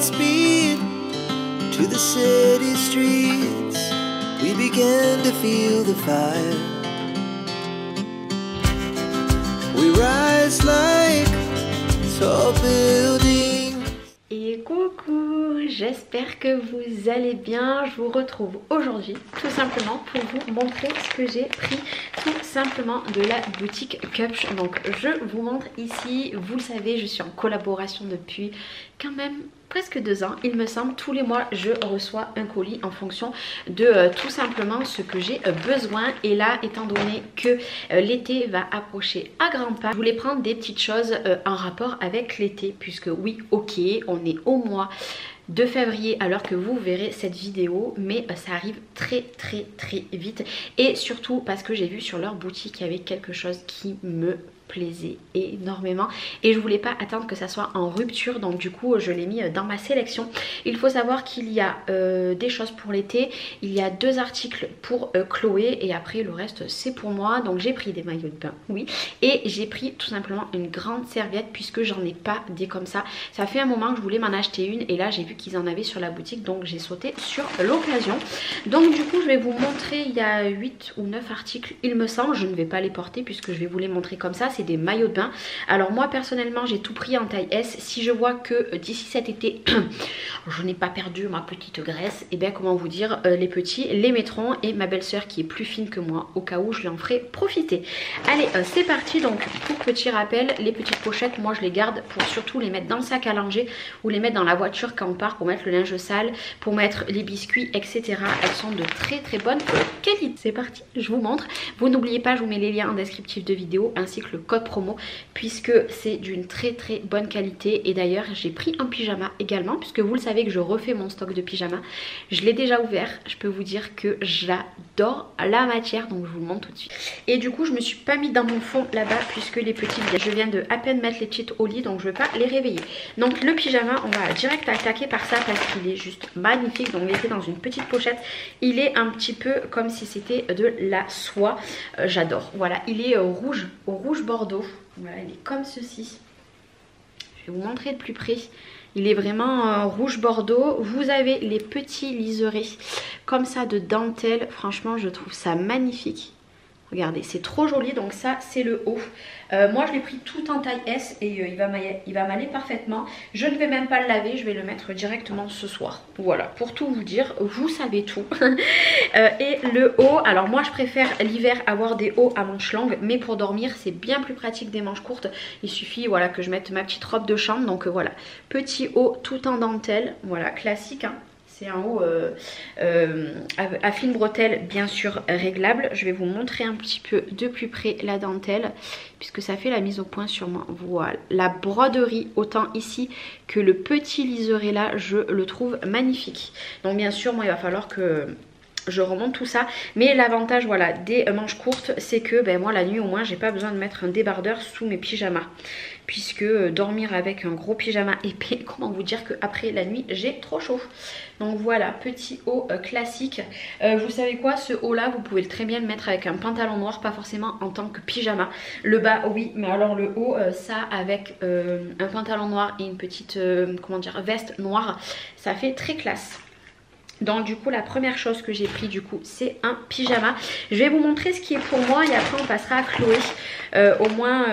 Godspeed to the city streets. We began to feel the fire. We rise like tall buildings. Et coucou, j'espère que vous allez bien. Je vous retrouve aujourd'hui tout simplement pour vous montrer ce que j'ai pris tout simplement de la boutique Cupsh. Donc je vous montre ici, vous le savez, je suis en collaboration depuis quand même presque 2 ans, il me semble. Tous les mois je reçois un colis en fonction de tout simplement ce que j'ai besoin. Et là, étant donné que l'été va approcher à grands pas, je voulais prendre des petites choses en rapport avec l'été, puisque oui, ok, on est au mois de février alors que vous verrez cette vidéo, mais ça arrive très vite. Et surtout parce que j'ai vu sur leur boutique qu'il y avait quelque chose qui me plaisait énormément et je voulais pas attendre que ça soit en rupture, donc du coup je l'ai mis dans ma sélection. Il faut savoir qu'il y a des choses pour l'été, il y a 2 articles pour Chloé et après le reste c'est pour moi. Donc j'ai pris des maillots de bain, oui, et j'ai pris tout simplement une grande serviette puisque j'en ai pas des comme ça. Ça fait un moment que je voulais m'en acheter une et là j'ai vu qu'ils en avaient sur la boutique, donc j'ai sauté sur l'occasion. Donc du coup je vais vous montrer, il y a 8 ou 9 articles il me semble. Je ne vais pas les porter puisque je vais vous les montrer comme ça. Des maillots de bain. Alors moi personnellement j'ai tout pris en taille S. Si je vois que d'ici cet été je n'ai pas perdu ma petite graisse, et bien comment vous dire, les petits les mettront et ma belle-sœur qui est plus fine que moi, au cas où je lui en ferai profiter. Allez, c'est parti. Donc pour petit rappel, les petites pochettes moi je les garde pour surtout les mettre dans le sac à langer ou les mettre dans la voiture quand on part, pour mettre le linge sale, pour mettre les biscuits, etc. Elles sont de très bonne qualité. C'est parti, je vous montre. Vous n'oubliez pas, je vous mets les liens en descriptif de vidéo ainsi que le code promo puisque c'est d'une très bonne qualité. Et d'ailleurs j'ai pris un pyjama également puisque vous le savez que je refais mon stock de pyjama. Je l'ai déjà ouvert, je peux vous dire que j'adore la matière, donc je vous le montre tout de suite. Et du coup je me suis pas mis dans mon fond là-bas puisque les petits, je viens de à peine mettre les petites au lit, donc je vais pas les réveiller. Donc le pyjama, on va direct attaquer par ça parce qu'il est juste magnifique. Donc il était dans une petite pochette, il est un petit peu comme si c'était de la soie. J'adore. Voilà, il est rouge, au rouge bordeaux. Voilà, il est comme ceci. Je vais vous montrer de plus près. Il est vraiment rouge bordeaux. Vous avez les petits liserés comme ça de dentelle. Franchement je trouve ça magnifique. Regardez, c'est trop joli. Donc ça c'est le haut. Moi je l'ai pris tout en taille S et il va m'aller parfaitement. Je ne vais même pas le laver, je vais le mettre directement ce soir. Voilà, pour tout vous dire, vous savez tout. Et le haut, alors moi je préfère l'hiver avoir des hauts à manches longues, mais pour dormir c'est bien plus pratique des manches courtes. Il suffit voilà que je mette ma petite robe de chambre. Donc voilà, petit haut tout en dentelle, voilà, classique hein. C'est un haut à fine bretelle, bien sûr réglable. Je vais vous montrer un petit peu de plus près la dentelle puisque ça fait la mise au point sur moi. Voilà, la broderie autant ici que le petit liseré là, je le trouve magnifique. Donc bien sûr moi il va falloir que je remonte tout ça, mais l'avantage voilà des manches courtes c'est que ben, moi la nuit au moins j'ai pas besoin de mettre un débardeur sous mes pyjamas, puisque dormir avec un gros pyjama épais, comment vous dire que après la nuit j'ai trop chaud. Donc voilà, petit haut classique. Vous savez quoi, ce haut là vous pouvez très bien le mettre avec un pantalon noir, pas forcément en tant que pyjama. Le bas oui, mais alors le haut ça avec un pantalon noir et une petite comment dire, veste noire, ça fait très classe. Donc du coup la première chose que j'ai pris du coup c'est un pyjama. Je vais vous montrer ce qui est pour moi et après on passera à Chloé. Au moins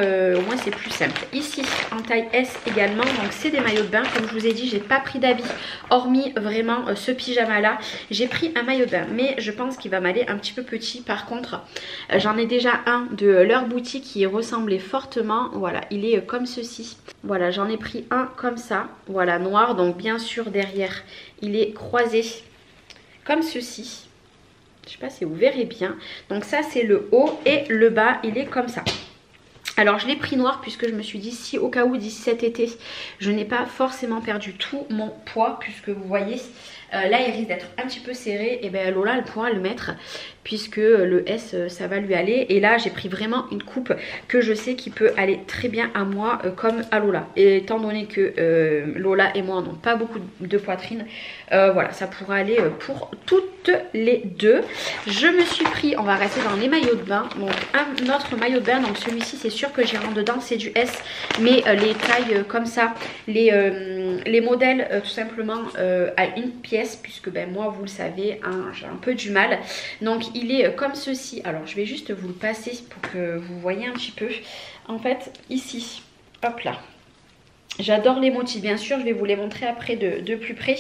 c'est plus simple. Ici en taille S également, donc c'est des maillots de bain. Comme je vous ai dit, j'ai pas pris d'habits hormis vraiment ce pyjama là. J'ai pris un maillot de bain mais je pense qu'il va m'aller un petit peu petit. Par contre j'en ai déjà un de leur boutique qui ressemblait fortement. Voilà, il est comme ceci. Voilà, j'en ai pris un comme ça, voilà, noir. Donc bien sûr derrière il est croisé comme ceci. Je sais pas si vous verrez bien. Donc ça c'est le haut et le bas il est comme ça. Alors je l'ai pris noir puisque je me suis dit si au cas où d'ici cet été je n'ai pas forcément perdu tout mon poids, puisque vous voyez là il risque d'être un petit peu serré, et bien Lola elle pourra le mettre puisque le S ça va lui aller. Et là j'ai pris vraiment une coupe que je sais qui peut aller très bien à moi comme à Lola. Et étant donné que Lola et moi n'ont pas beaucoup de poitrine, voilà, ça pourra aller pour toutes les deux. Je me suis pris, on va rester dans les maillots de bain, donc un autre maillot de bain. Donc celui-ci c'est sûr que j'ai rentre dedans, c'est du S, mais les tailles comme ça, les modèles tout simplement à une pièce, puisque ben moi vous le savez hein, j'ai un peu du mal. Donc il est comme ceci. Alors je vais juste vous le passer pour que vous voyez un petit peu. En fait ici, hop là, j'adore les motifs, bien sûr, je vais vous les montrer après de plus près.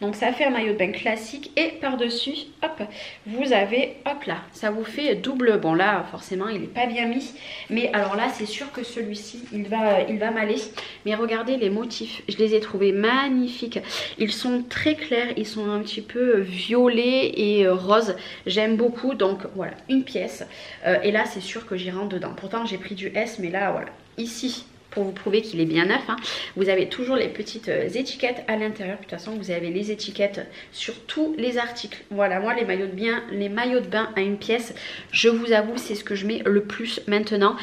Donc ça fait un maillot de bain classique et par-dessus, hop, vous avez, hop là, ça vous fait double. Bon là, forcément, il n'est pas bien mis. Mais alors là, c'est sûr que celui-ci, il va m'aller. Mais regardez les motifs, je les ai trouvés magnifiques. Ils sont très clairs, ils sont un petit peu violets et roses. J'aime beaucoup, donc voilà, une pièce. Et là, c'est sûr que j'y rentre dedans. Pourtant, j'ai pris du S, mais là, voilà, ici, pour vous prouver qu'il est bien neuf hein. Vous avez toujours les petites étiquettes à l'intérieur. De toute façon vous avez les étiquettes sur tous les articles. Voilà, moi les maillots de bain à une pièce, je vous avoue c'est ce que je mets le plus maintenant,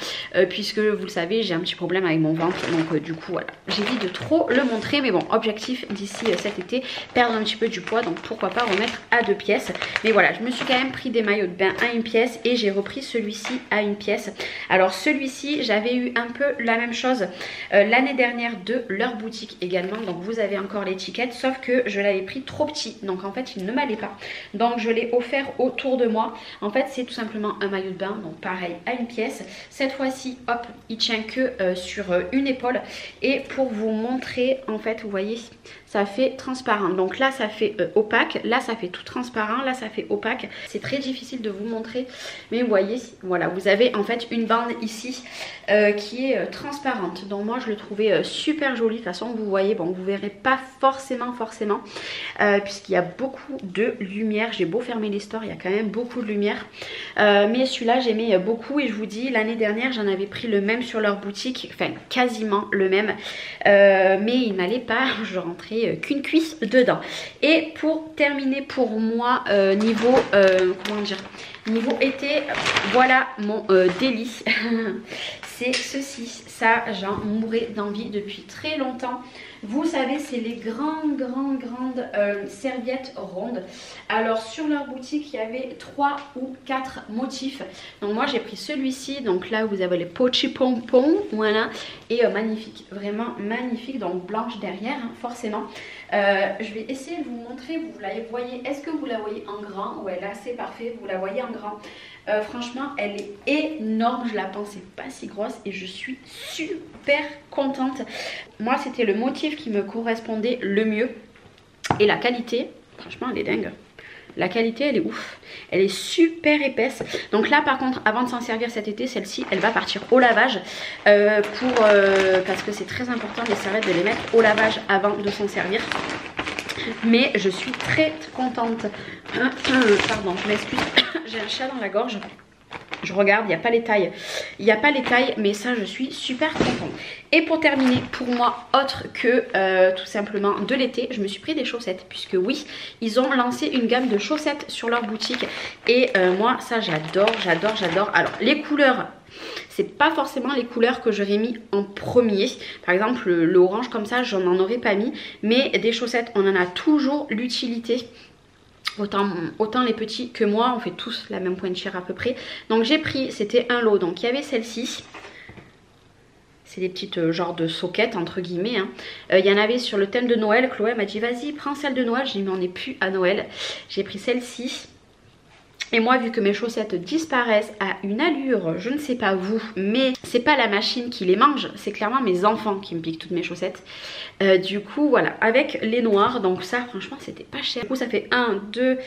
puisque vous le savez j'ai un petit problème avec mon ventre. Donc du coup voilà, j'évite de trop le montrer. Mais bon, objectif d'ici cet été, perdre un petit peu du poids. Donc pourquoi pas remettre à 2 pièces. Mais voilà, je me suis quand même pris des maillots de bain à une pièce et j'ai repris celui-ci à une pièce. Alors celui-ci j'avais eu un peu la même chose l'année dernière de leur boutique également. Donc vous avez encore l'étiquette, sauf que je l'avais pris trop petit, donc en fait il ne m'allait pas. Donc je l'ai offert autour de moi. En fait c'est tout simplement un maillot de bain, donc pareil à une pièce. Cette fois-ci hop, il tient que sur une épaule. Et pour vous montrer, en fait vous voyez, ça fait transparent. Donc là ça fait opaque, là ça fait tout transparent, là ça fait opaque. C'est très difficile de vous montrer, mais vous voyez, voilà, vous avez en fait une bande ici qui est transparente. Donc moi je le trouvais super joli. De toute façon vous voyez, bon vous verrez pas forcément puisqu'il y a beaucoup de lumière. J'ai beau fermer les stores, il y a quand même beaucoup de lumière, mais celui-là j'aimais beaucoup. Et je vous dis, l'année dernière j'en avais pris le même sur leur boutique, enfin quasiment le même, mais il m'allait pas, je rentrais qu'une cuisse dedans. Et pour terminer pour moi, niveau comment dire, niveau été, voilà mon délit. C'est ceci, ça j'en mourais d'envie depuis très longtemps. Vous savez, c'est les grandes serviettes rondes. Alors sur leur boutique il y avait 3 ou 4 motifs. Donc moi j'ai pris celui-ci. Donc là vous avez les pochi pompons, voilà. Et magnifique, vraiment magnifique. Donc blanche derrière hein, forcément. Je vais essayer de vous montrer. Vous la voyez, est-ce que vous la voyez en grand? Ouais, là c'est parfait, vous la voyez en grand. Franchement elle est énorme, je la pensais pas si grosse et je suis super contente. Moi c'était le motif qui me correspondait le mieux. Et la qualité, franchement elle est dingue. La qualité elle est ouf, elle est super épaisse. Donc là par contre, avant de s'en servir cet été, celle-ci elle va partir au lavage, parce que c'est très important les serviettes de les mettre au lavage avant de s'en servir. Mais je suis très contente. Pardon, je m'excuse, j'ai un chat dans la gorge. Je regarde, il n'y a pas les tailles. Il n'y a pas les tailles, mais ça je suis super contente. Et pour terminer, pour moi, autre que tout simplement de l'été, je me suis pris des chaussettes. Puisque oui, ils ont lancé une gamme de chaussettes sur leur boutique. Et moi ça j'adore. Alors les couleurs, c'est pas forcément les couleurs que j'aurais mis en premier. Par exemple le orange comme ça, j'en aurais pas mis. Mais des chaussettes, on en a toujours l'utilité. Autant les petits que moi, on fait tous la même pointure à peu près. Donc j'ai pris, c'était un lot, donc il y avait celle-ci. C'est des petites genres de soquettes entre guillemets hein. Il y en avait sur le thème de Noël. Chloé m'a dit vas-y prends celle de Noël. J'ai dit mais on n'est plus à Noël. J'ai pris celle-ci. Et moi vu que mes chaussettes disparaissent à une allure, je ne sais pas vous, mais c'est pas la machine qui les mange, c'est clairement mes enfants qui me piquent toutes mes chaussettes. Du coup voilà, avec les noirs, donc ça franchement c'était pas cher. Du coup ça fait 1, 2,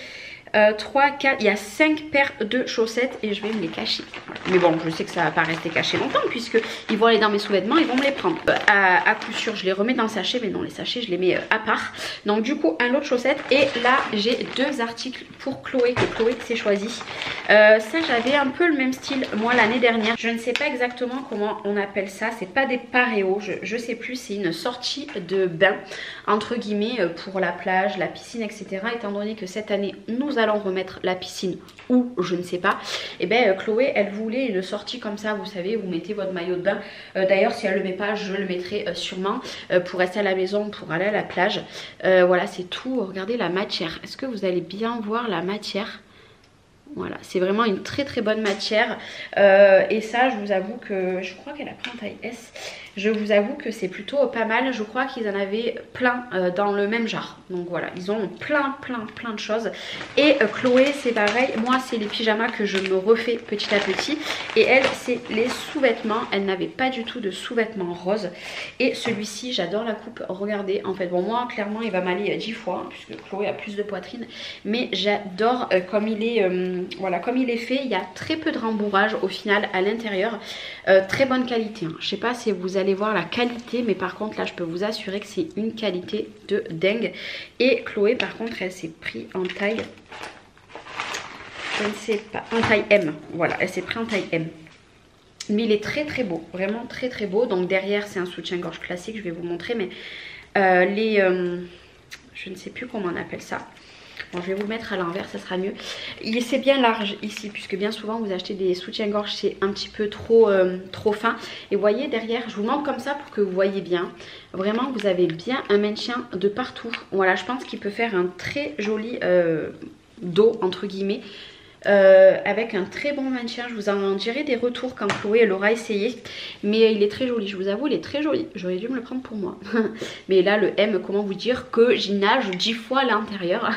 3, 4, il y a 5 paires de chaussettes et je vais me les cacher. Mais bon, je sais que ça va pas rester caché longtemps puisque ils vont aller dans mes sous-vêtements, ils vont me les prendre. À coup sûr, je les remets dans le sachet, mais non, les sachets, je les mets à part. Donc du coup, un lot de chaussettes. Et là, j'ai 2 articles pour Chloé, que Chloé s'est choisi. Ça, j'avais un peu le même style, moi, l'année dernière. Je ne sais pas exactement comment on appelle ça. C'est pas des paréos, je sais plus. C'est une sortie de bain, entre guillemets, pour la plage, la piscine, etc. Étant donné que cette année, nous allons remettre la piscine ou je ne sais pas, et ben Chloé elle voulait une sortie comme ça, vous savez, vous mettez votre maillot de bain. D'ailleurs si elle le met pas, je le mettrai sûrement pour rester à la maison, pour aller à la plage. Voilà, c'est tout. Regardez la matière, est-ce que vous allez bien voir la matière? Voilà, c'est vraiment une très très bonne matière. Et ça, je vous avoue que je crois qu'elle a pris en taille S. Je vous avoue que c'est plutôt pas mal. Je crois qu'ils en avaient plein dans le même genre. Donc voilà, ils ont plein de choses. Et Chloé, c'est pareil. Moi, c'est les pyjamas que je me refais petit à petit. Et elle, c'est les sous-vêtements. Elle n'avait pas du tout de sous-vêtements roses. Et celui-ci, j'adore la coupe. Regardez, en fait, bon, moi, clairement, il va m'aller 10 fois. Hein, puisque Chloé a plus de poitrine. Mais j'adore comme il est... voilà, comme il est fait, il y a très peu de rembourrage au final à l'intérieur. Très bonne qualité. Hein. Je sais pas si vous allez voir la qualité, mais par contre là je peux vous assurer que c'est une qualité de dingue. Et Chloé par contre elle s'est pris en taille, je ne sais pas, en taille M. Voilà, elle s'est pris en taille M. Mais il est très très beau, vraiment très très beau. Donc derrière c'est un soutien-gorge classique, je vais vous montrer, mais je ne sais plus comment on appelle ça. Bon, je vais vous le mettre à l'envers, ça sera mieux. C'est bien large ici, puisque bien souvent vous achetez des soutiens-gorge, c'est un petit peu trop fin. Et vous voyez derrière, je vous montre comme ça pour que vous voyez bien. Vraiment, vous avez bien un maintien de partout. Voilà, je pense qu'il peut faire un très joli dos, entre guillemets. Avec un très bon maintien. Je vous en dirai des retours quand Chloé elle aura essayé, mais il est très joli, je vous avoue, il est très joli. J'aurais dû me le prendre pour moi. Mais là le M, comment vous dire que j'y nage 10 fois à l'intérieur.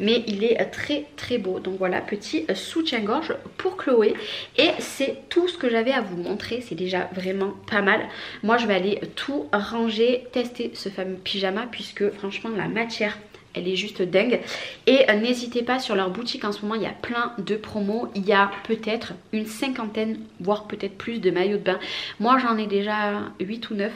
Mais il est très très beau. Donc voilà, petit soutien-gorge pour Chloé. Et c'est tout ce que j'avais à vous montrer. C'est déjà vraiment pas mal. Moi je vais aller tout ranger, tester ce fameux pyjama, puisque franchement la matière elle est juste dingue. Et n'hésitez pas, sur leur boutique en ce moment il y a plein de promos. Il y a peut-être une cinquantaine, voire peut-être plus de maillots de bain. Moi j'en ai déjà 8 ou 9,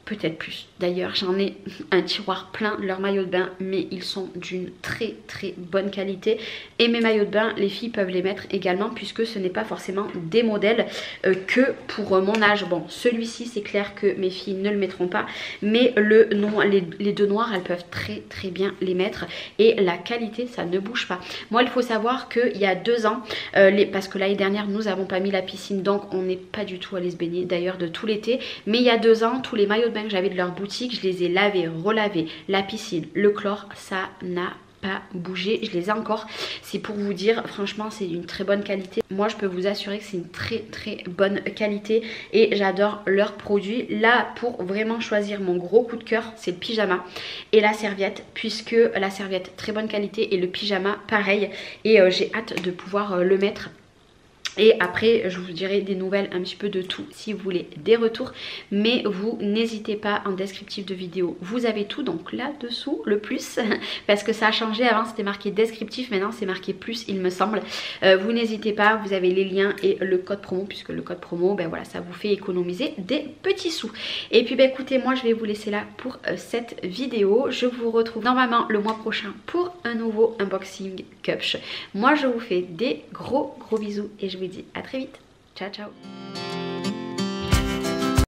peut-être plus. D'ailleurs j'en ai un tiroir plein de leurs maillots de bain, mais ils sont d'une très très bonne qualité. Et mes maillots de bain, les filles peuvent les mettre également, puisque ce n'est pas forcément des modèles que pour mon âge. Bon, celui-ci c'est clair que mes filles ne le mettront pas, mais les deux noirs elles peuvent très très bien les mettre. Et la qualité ça ne bouge pas. Moi il faut savoir qu'il y a 2 ans, parce que l'année dernière nous n'avons pas mis la piscine, donc on n'est pas du tout allé se baigner d'ailleurs de tout l'été. Mais il y a 2 ans, tous les maillots de bain que j'avais de leur boutique, je les ai lavés, relavés. La piscine, le chlore, ça n'a pas bougé, je les ai encore. C'est pour vous dire, franchement c'est une très bonne qualité. Moi je peux vous assurer que c'est une très très bonne qualité et j'adore leurs produits. Là pour vraiment choisir mon gros coup de cœur, c'est le pyjama et la serviette, puisque la serviette très bonne qualité et le pyjama pareil. Et j'ai hâte de pouvoir le mettre. Et après je vous dirai des nouvelles un petit peu de tout si vous voulez des retours. Mais vous n'hésitez pas, en descriptif de vidéo vous avez tout. Donc là dessous le plus, parce que ça a changé, avant c'était marqué descriptif, maintenant c'est marqué plus il me semble. Vous n'hésitez pas, vous avez les liens et le code promo, puisque le code promo ben voilà, ça vous fait économiser des petits sous. Et puis ben écoutez, moi je vais vous laisser là pour cette vidéo. Je vous retrouve normalement le mois prochain pour un nouveau unboxing Cupsh. Moi je vous fais des gros bisous et je vous dis à très vite. Ciao ciao.